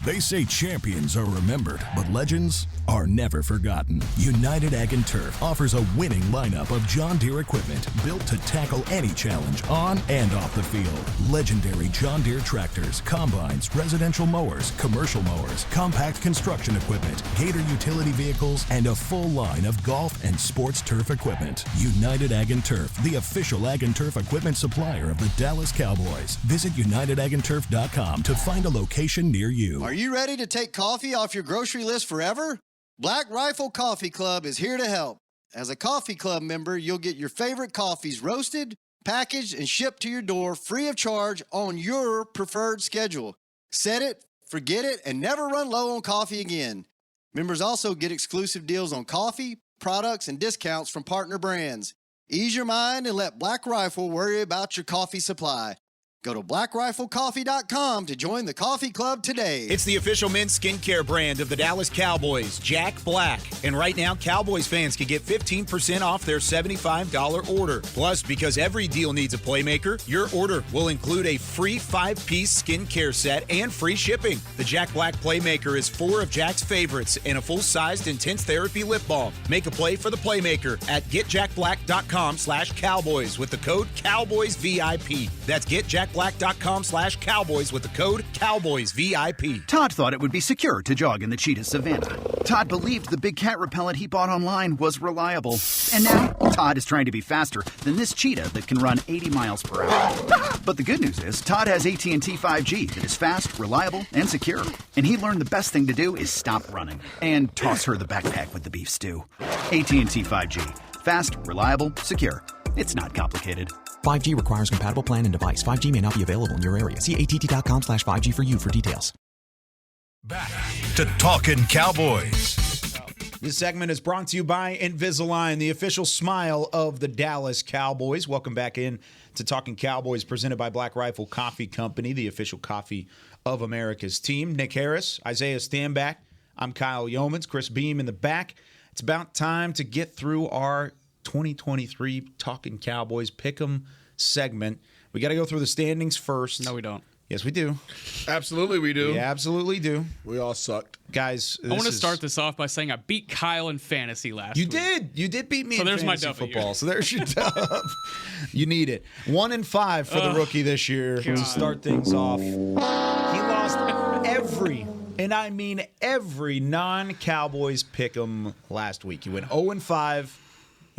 They say champions are remembered, but legends are never forgotten. United Ag & Turf offers a winning lineup of John Deere equipment built to tackle any challenge on and off the field. Legendary John Deere tractors, combines, residential mowers, commercial mowers, compact construction equipment, Gator utility vehicles, and a full line of golf and sports turf equipment. United Ag & Turf, the official Ag & Turf equipment supplier of the Dallas Cowboys. Visit UnitedAgAndTurf.com to find a location near you. Are you ready to take coffee off your grocery list forever? Black Rifle Coffee Club is here to help. As a coffee club member, you'll get your favorite coffees roasted, packaged, and shipped to your door free of charge on your preferred schedule. Set it, forget it, and never run low on coffee again. Members also get exclusive deals on coffee, products, and discounts from partner brands. Ease your mind and let Black Rifle worry about your coffee supply. Go to blackriflecoffee.com to join the coffee club today. It's the official men's skincare brand of the Dallas Cowboys, Jack Black. And right now, Cowboys fans can get 15% off their $75 order. Plus, because every deal needs a playmaker, your order will include a free 5-piece skincare set and free shipping. The Jack Black Playmaker is 4 of Jack's favorites and a full-sized intense therapy lip balm. Make a play for the Playmaker at getjackblack.com/Cowboys with the code CowboysVIP. That's getjackblack.com/Cowboys with the code CowboysVIP. Todd thought it would be secure to jog in the cheetah savanna. Todd believed the big cat repellent he bought online was reliable. And now, Todd is trying to be faster than this cheetah that can run 80 miles per hour. But the good news is, Todd has AT&T 5G that is fast, reliable, and secure. And he learned the best thing to do is stop running and toss her the backpack with the beef stew. AT&T 5G. Fast, reliable, secure. It's not complicated. 5G requires compatible plan and device. 5G may not be available in your area. See att.com/5G for you for details. Back to Talkin Cowboys. This segment is brought to you by Invisalign, the official smile of the Dallas Cowboys. Welcome back in to Talkin Cowboys, presented by Black Rifle Coffee Company, the official coffee of America's team. Nick Harris, Isaiah Stanback. I'm Kyle Yeomans, Chris Beam in the back. It's about time to get through our 2023 Talkin Cowboys Pick'em segment. We got to go through the standings first. No, we don't. Yes, we do. Absolutely, we do. We absolutely do. We all sucked. Guys, I want to start this off by saying I beat Kyle in fantasy last week. You did beat me so in there's fantasy my football. So there's your dub. You need it. 1-5 for the rookie this year to start things off. He lost every, and I mean every, non-Cowboys Pick'em last week. He went 0-5.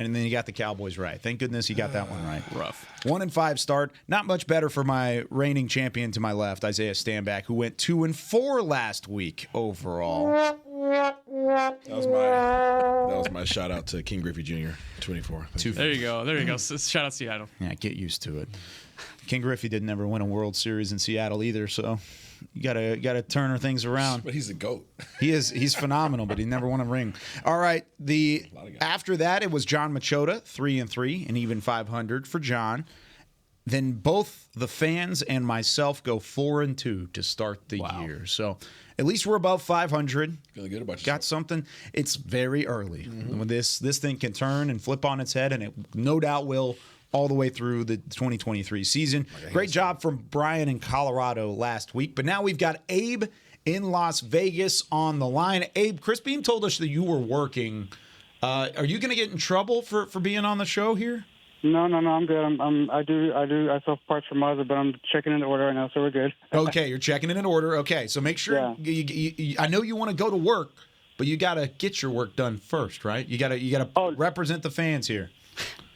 And then you got the Cowboys right. Thank goodness you got that one right. Rough. 1-5 start. Not much better for my reigning champion to my left, Isaiah Stanback, who went 2-4 last week overall. That was my shout out to King Griffey Jr. 24. There you go. Shout out Seattle. Yeah, get used to it. King Griffey didn't ever win a World Series in Seattle either, so you gotta turn things around. But he's a GOAT. He's phenomenal, but he never won a ring. All right, after that it was John Machota, 3-3, and even 500 for John. Then both the fans and myself go 4-2 to start the year. So at least we're above 500. Feeling good about yourself. Got something. It's very early. When this thing can turn and flip on its head, and it no doubt will all the way through the 2023 season. Great job from Brian in Colorado last week. But now we've got Abe in Las Vegas on the line. Abe, Chris Beam told us that you were working. Are you going to get in trouble for being on the show here? No, I'm good. I sell parts for Mazda, but I'm checking in the order right now, so we're good. Okay, you're checking in order. Okay, so make sure. Yeah. I know you want to go to work, but you got to get your work done first, right? You got to represent the fans here.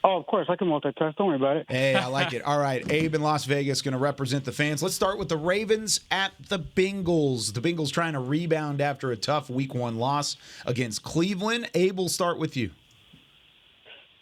Oh, of course. I can multitask. Don't worry about it. Hey, I like it. All right, Abe in Las Vegas going to represent the fans. Let's start with the Ravens at the Bengals. The Bengals trying to rebound after a tough Week 1 loss against Cleveland. Abe, we'll start with you.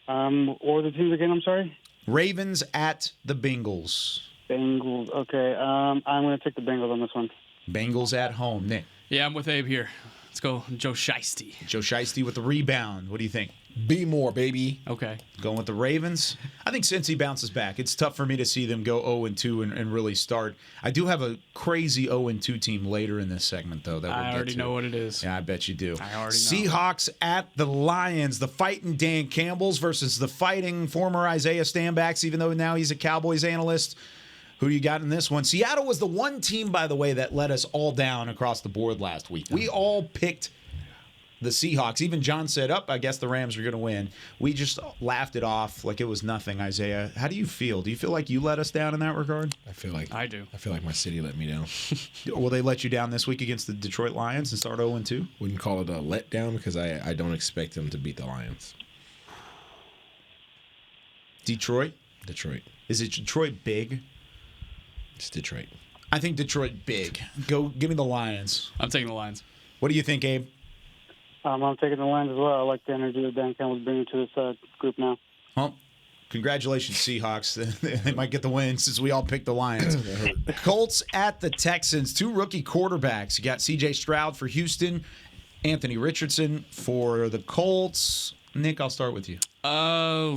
What were the teams again? I'm sorry. Ravens at the Bengals. Bengals. Okay. I'm going to take the Bengals on this one. Bengals at home. Nick. Yeah, I'm with Abe here. Let's go Joe Shiesty. Joe Shiesty with the rebound. What do you think? Be more, baby. Okay. Going with the Ravens. I think Cincy bounces back. It's tough for me to see them go 0-2 and really start. I do have a crazy 0-2 team later in this segment, though. That we'll I already get to. know what it is. Yeah, I bet you do. I already know. Seahawks at the Lions. The fighting Dan Campbell's versus the fighting former Isaiah Stanbacks, even though now he's a Cowboys analyst. Who do you got in this one? Seattle was the one team, by the way, that let us all down across the board last week. We all picked the Seahawks. Even John said, I guess the Rams are going to win. We just laughed it off like it was nothing, Isaiah. How do you feel? Do you feel like you let us down in that regard? I feel like I do. I feel like my city let me down. Will they let you down this week against the Detroit Lions and start 0-2? Wouldn't call it a letdown because I don't expect them to beat the Lions. Detroit? Detroit. Is it Detroit big? It's Detroit. I think Detroit big. Go, give me the Lions. I'm taking the Lions. What do you think, Abe? I'm taking the Lions as well. I like the energy that Dan Campbell's bringing to this group now. Well, congratulations, Seahawks. They might get the win since we all picked the Lions. Colts at the Texans. 2 rookie quarterbacks. You got C.J. Stroud for Houston, Anthony Richardson for the Colts. Nick, I'll start with you. I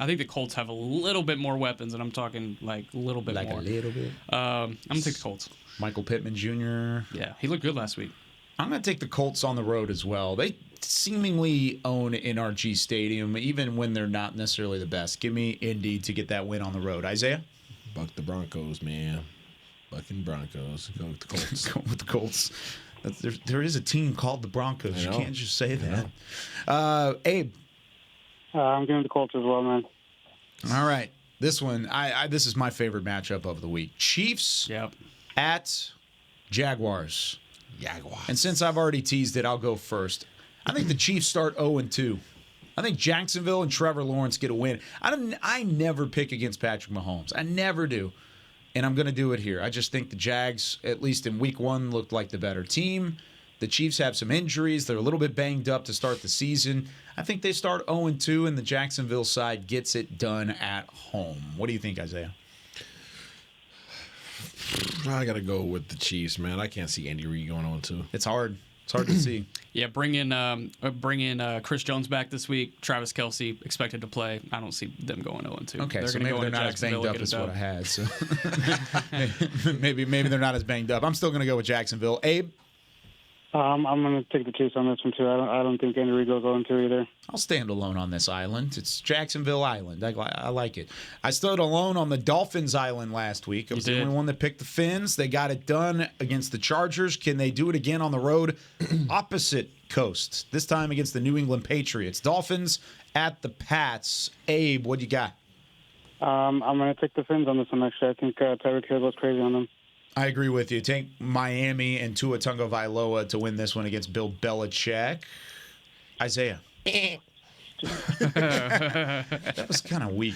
think the Colts have a little bit more weapons, and I'm talking like a little bit more. Like a little bit? I'm going to take the Colts. Michael Pittman Jr. Yeah, he looked good last week. I'm going to take the Colts on the road as well. They seemingly own NRG Stadium, even when they're not necessarily the best. Give me Indy to get that win on the road. Isaiah? Buck the Broncos, man. Bucking Broncos. Go with the Colts. Go with the Colts. There is a team called the Broncos. You can't just say that. Abe? I'm giving the Colts as well, man. All right. This one, this is my favorite matchup of the week. Chiefs at Jaguars. And since I've already teased it, I'll go first. I think the Chiefs start 0-2. I think Jacksonville and Trevor Lawrence get a win. I never pick against Patrick Mahomes. I never do. And I'm going to do it here. I just think the Jags, at least in week 1, looked like the better team. The Chiefs have some injuries. They're a little bit banged up to start the season. I think they start 0-2, and the Jacksonville side gets it done at home. What do you think, Isaiah? I got to go with the Chiefs, man. I can't see Andy Reid going 0-2. It's hard. It's hard to see. Yeah, bring in Chris Jones back this week. Travis Kelce expected to play. I don't see them going 0-2. Okay, they're so gonna maybe go they're into not as banged Jacksonville up and as get it what I had. So maybe they're not as banged up. I'm still going to go with Jacksonville. Abe? I'm going to take the Chiefs on this one, too. I don't think Andy Reid goes 0-2 either. I'll stand alone on this island. It's Jacksonville Island. I like it. I stood alone on the Dolphins Island last week. I was the only one that picked the Fins. They got it done against the Chargers. Can they do it again on the road? Opposite coast. This time against the New England Patriots. Dolphins at the Pats. Abe, what do you got? I'm going to take the Fins on this one, actually. I think Tyreek Hill goes crazy on them. I agree with you. Take Miami and Tua Tagovailoa to win this one against Bill Belichick. Isaiah. That was kind of weak.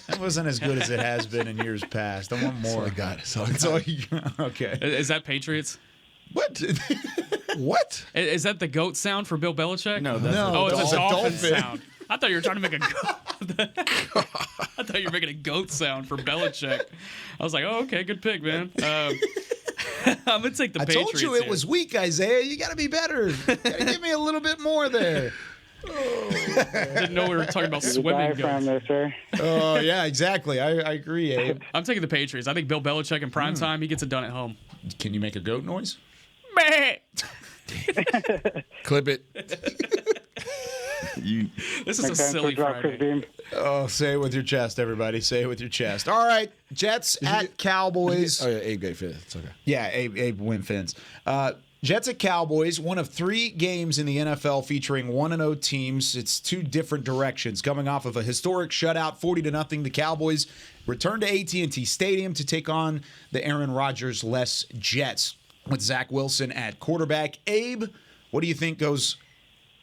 That wasn't as good as it has been in years past. I want more. That's all I got. Okay. Is that Patriots? What? What? Is that the goat sound for Bill Belichick? No. It's a dolphin dolphin sound. I thought you were trying to make a goat. I thought you were making a goat sound for Belichick. I was like, oh, okay, good pick, man. I'm going to take the Patriots. I told you it was weak, Isaiah. You got to be better. You got to give me a little bit more there. Didn't know we were talking about swimming goats. There, sir. Oh, yeah, exactly. I agree, Abe. I'm taking the Patriots. I think Bill Belichick in prime time, he gets it done at home. Can you make a goat noise? Meh. Clip it. This is a silly Friday. Oh, say it with your chest, everybody. Say it with your chest. All right, Jets at Cowboys. Oh, yeah, Abe got fit. It's okay. Yeah, Abe win Fins. Jets at Cowboys, one of 3 games in the NFL featuring 1-0 teams. It's 2 different directions. Coming off of a historic shutout, 40-0, the Cowboys return to AT&T Stadium to take on the Aaron Rodgers-less Jets with Zach Wilson at quarterback. Abe, what do you think goes?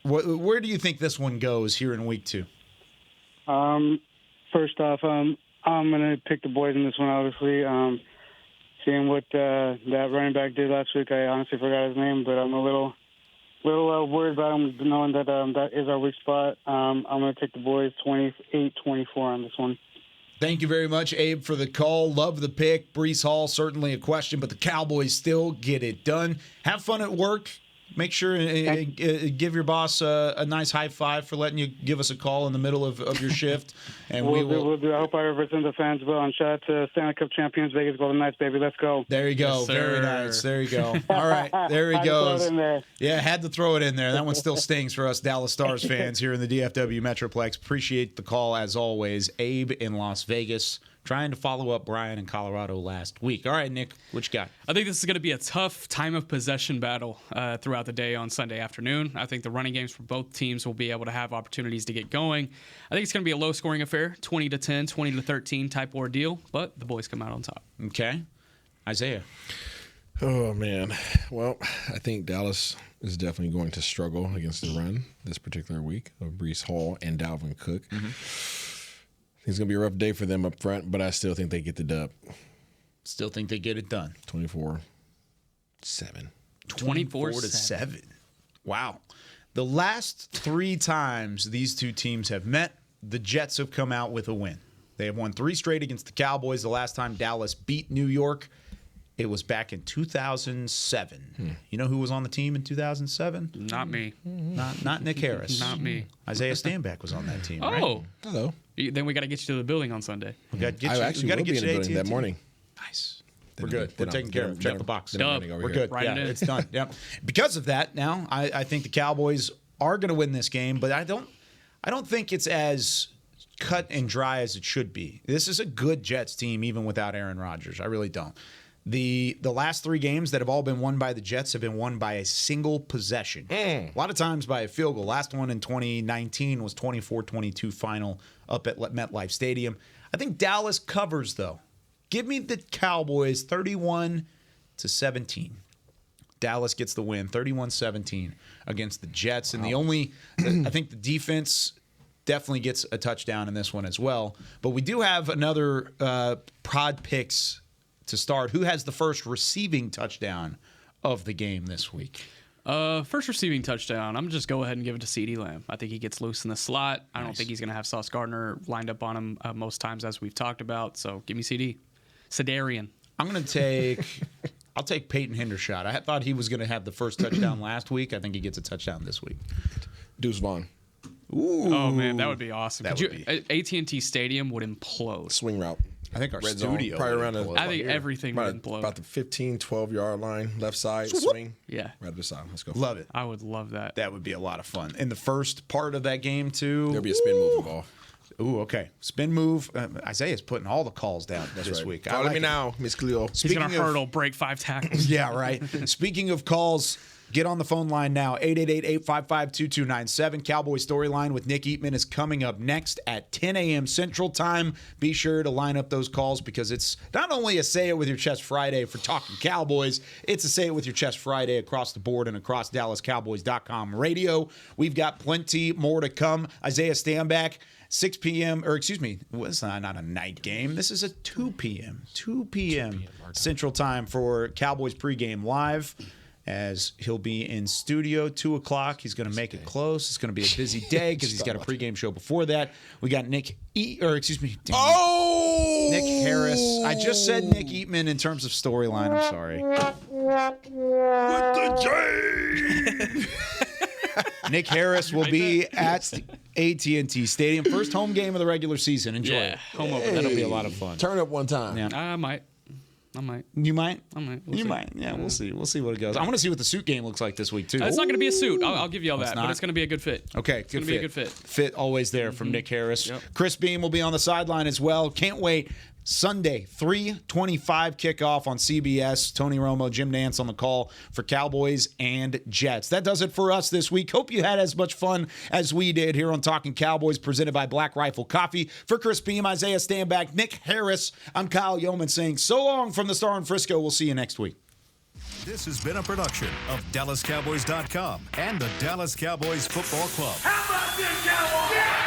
Where do you think this one goes here in week 2? First off, I'm going to pick the boys in this one, obviously. Seeing what that running back did last week, I honestly forgot his name, but I'm a little worried about him, knowing that that is our weak spot. I'm going to take the boys 28-24 on this one. Thank you very much, Abe, for the call. Love the pick. Breece Hall, certainly a question, but the Cowboys still get it done. Have fun at work. Make sure and give your boss a nice high five for letting you give us a call in the middle of your shift. And we'll do. I hope I represent the fans well. And shout out to Stanley Cup champions, Vegas Golden Knights, baby. Let's go. There you go. Yes, very nice. There you go. All right. There he goes. Yeah, had to throw it in there. That one still stings for us Dallas Stars fans here in the DFW Metroplex. Appreciate the call as always. Abe in Las Vegas. Trying to follow up Brian in Colorado last week. All right, Nick, what you got? I think this is going to be a tough time of possession battle throughout the day on Sunday afternoon. I think the running games for both teams will be able to have opportunities to get going. I think it's going to be a low-scoring affair, 20-10, 20-13 type ordeal, but the boys come out on top. Okay. Isaiah. Oh, man. Well, I think Dallas is definitely going to struggle against the run this particular week of Breece Hall and Dalvin Cook. It's going to be a rough day for them up front, but I still think they get the dub. Still think they get it done. 24-7. 24-7. Wow. The last 3 times these two teams have met, the Jets have come out with a win. They have won 3 straight against the Cowboys. The last time Dallas beat New York, it was back in 2007. You know who was on the team in 2007? Not me. Not Nick Harris. Not me. Isaiah Stanback was on that team, Oh. right? Hello. Then we got to get you to the building on Sunday. We got to get I you, actually we got to will be get in you the to building AT&T. that morning. Nice. We're good. We're taking care of it. Check the box. Dub. We're good. Right Yeah, it in. it's done. Yep. Because of that, now I think the Cowboys are going to win this game, but I don't think it's as cut and dry as it should be. This is a good Jets team, even without Aaron Rodgers. I really don't. The last 3 games that have all been won by the Jets have been won by a single possession. A lot of times by a field goal. Last one in 2019 was 24-22 final up at MetLife Stadium. I think Dallas covers, though. Give me the Cowboys 31-17. Dallas gets the win, 31-17 against the Jets. And the only, I think the defense definitely gets a touchdown in this one as well. But we do have another prod picks to start. Who has the first receiving touchdown of the game this week? First receiving touchdown. I'm going to just go ahead and give it to CeeDee Lamb. I think he gets loose in the slot. I don't think he's going to have Sauce Gardner lined up on him most times, as we've talked about. So give me CD. Sedarian. I'm going to take I'll take Peyton Hendershot. I thought he was going to have the first touchdown last week. I think he gets a touchdown this week. Deuce Vaughn. Ooh. Oh, man, that would be awesome. That would be. AT&T Stadium would implode. Swing route. I think our Red studio. zone, probably around I think everything would implode. About the 15, 12-yard line, left side, swing. Yeah. Right to the side. Let's go. Love it. I would love that. That would be a lot of fun. In the first part of that game, too. There'll be a spin move involved. Ooh, okay. Spin move. Isaiah's putting all the calls down this week. Follow me now, Miss Cleo. He's going to hurdle, break 5 tackles. Yeah, right. Speaking of calls, get on the phone line now. 888-855-2297. Cowboy Storyline with Nick Eatman is coming up next at 10 a.m. Central Time. Be sure to line up those calls because it's not only a Say It With Your Chest Friday for Talking Cowboys, it's a Say It With Your Chest Friday across the board and across DallasCowboys.com radio. We've got plenty more to come. Isaiah Stanback. 6 p.m. or excuse me, it's not a night game. This is a 2 p.m. Central Time for Cowboys pregame live. As he'll be in studio 2 o'clock. He's going to make it close. It's going to be a busy day because he's got a pregame show before that. We got Nick Harris. I just said Nick Eatman in terms of storyline. I'm sorry. With the J. Nick Harris will be at AT&T Stadium. First home game of the regular season. Enjoy it. Home opener. That'll be a lot of fun. Turn up one time. Yeah. I might. You might? I might. You might. Yeah, we'll see. We'll see what it goes. I want to see what the suit game looks like this week, too. It's not going to be a suit. I'll give you all that. But it's going to be a good fit. Okay, it's going to be a good fit. Fit always there from Nick Harris. Yep. Chris Beam will be on the sideline as well. Can't wait. Sunday, 3:25 kickoff on CBS. Tony Romo, Jim Nance on the call for Cowboys and Jets. That does it for us this week. Hope you had as much fun as we did here on Talking Cowboys, presented by Black Rifle Coffee. For Chris Beam, Isaiah Stanback, Nick Harris, I'm Kyle Yeoman saying so long from the Star in Frisco. We'll see you next week. This has been a production of DallasCowboys.com and the Dallas Cowboys Football Club. How about this, Cowboys? Yeah!